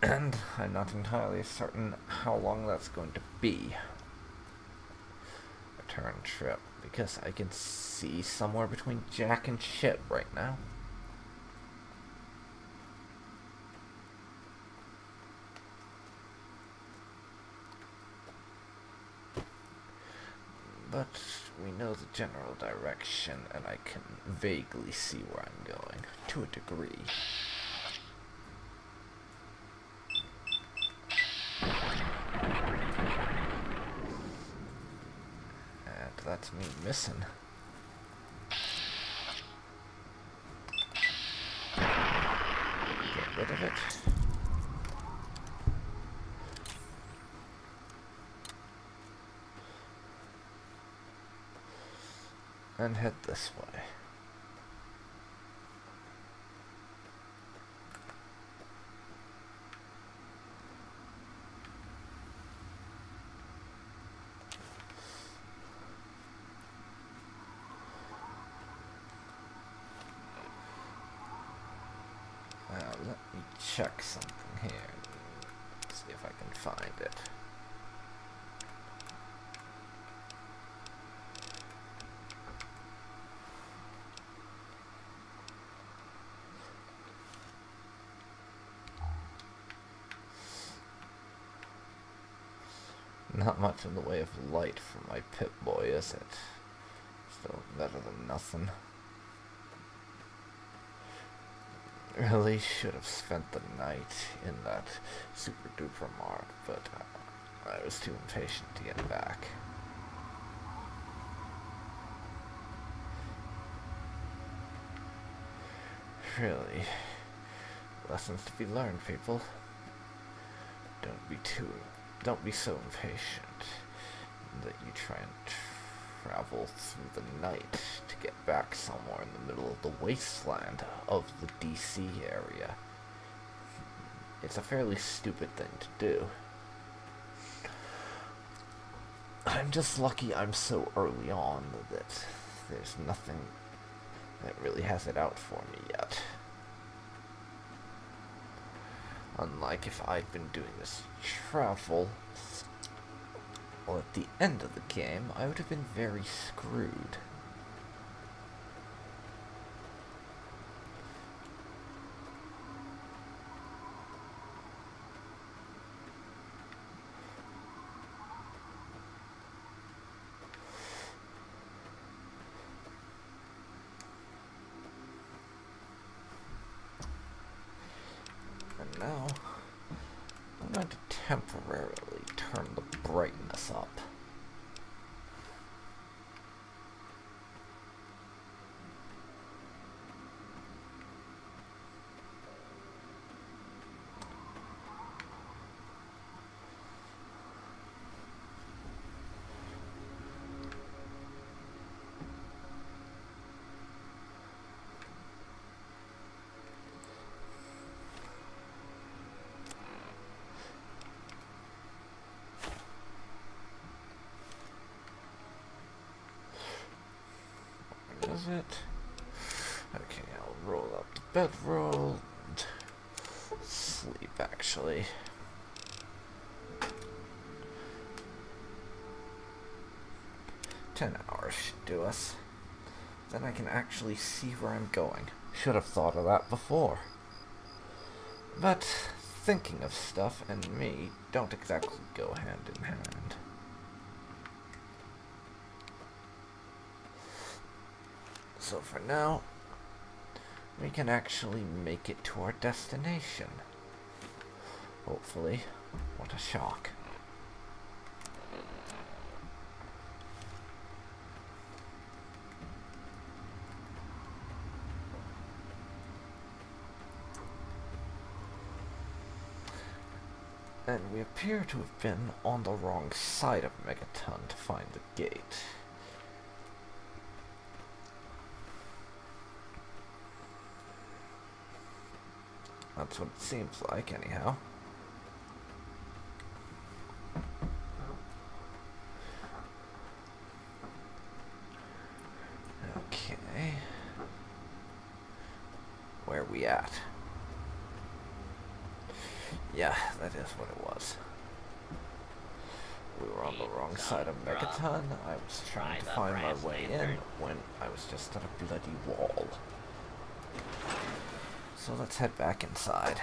And I'm not entirely certain how long that's going to be. Return trip, because I can see somewhere between Jack and shit right now. But we know the general direction, and I can vaguely see where I'm going, to a degree. And that's me missing. Get rid of it. And head this way. Now let me check something here. See if I can find it. Not much in the way of light for my Pip-Boy, is it? Still better than nothing. Really should have spent the night in that super duper mark, but I was too impatient to get back. Really, lessons to be learned, people. Don't be so impatient that you try and travel through the night to get back somewhere in the middle of the wasteland of the DC area. It's a fairly stupid thing to do. I'm just lucky I'm so early on that there's nothing that really has it out for me yet. Unlike if I'd been doing this travel, well, at the end of the game, I would have been very screwed. And now, I'm going to temporarily turn the brightness up. Is it? Okay, I'll roll up the bedroll and sleep, actually. $10 should do us. Then I can actually see where I'm going. Should have thought of that before. But thinking of stuff and me don't exactly go hand in hand. So for now, we can actually make it to our destination. Hopefully. What a shock. And we appear to have been on the wrong side of Megaton to find the gate. That's what it seems like, anyhow. Okay. Where are we at? Yeah, that is what it was. We were on the wrong side of Megaton. I was trying to find my way in when I was just at a bloody wall. So let's head back inside.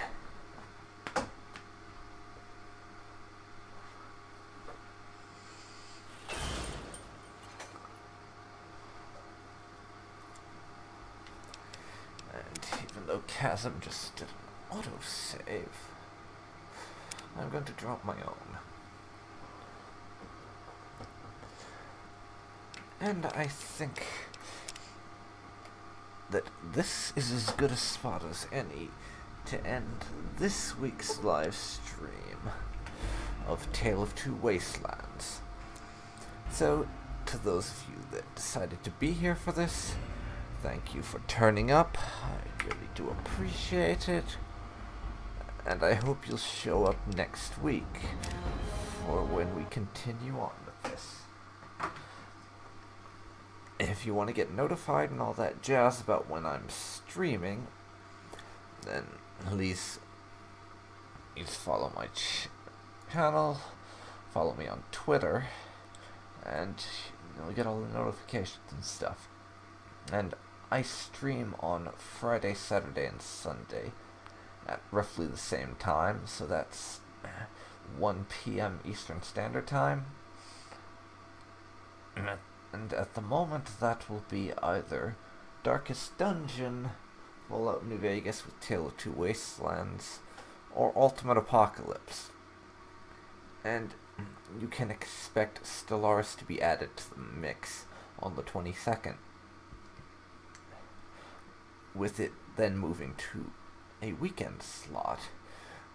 And even though Chasm just did an autosave, I'm going to drop my own. And I think that this is as good a spot as any to end this week's live stream of Tale of Two Wastelands. So, to those of you that decided to be here for this, thank you for turning up. I really do appreciate it. And I hope you'll show up next week for when we continue on with this. If you want to get notified and all that jazz about when I'm streaming, then please follow my channel, follow me on Twitter, and you'll get all the notifications and stuff. And I stream on Friday, Saturday, and Sunday at roughly the same time, so that's 1 p.m. Eastern Standard Time. And at the moment, that will be either Darkest Dungeon, Fallout New Vegas with Tale of Two Wastelands, or Ultimate Apocalypse. And you can expect Stellaris to be added to the mix on the 22nd, with it then moving to a weekend slot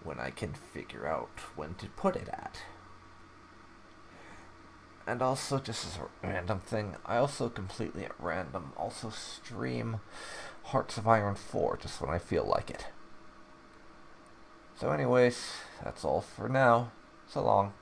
when I can figure out when to put it at. And also, just as a random thing, I also completely at random also stream Hearts of Iron 4 just when I feel like it. So anyways, that's all for now. So long.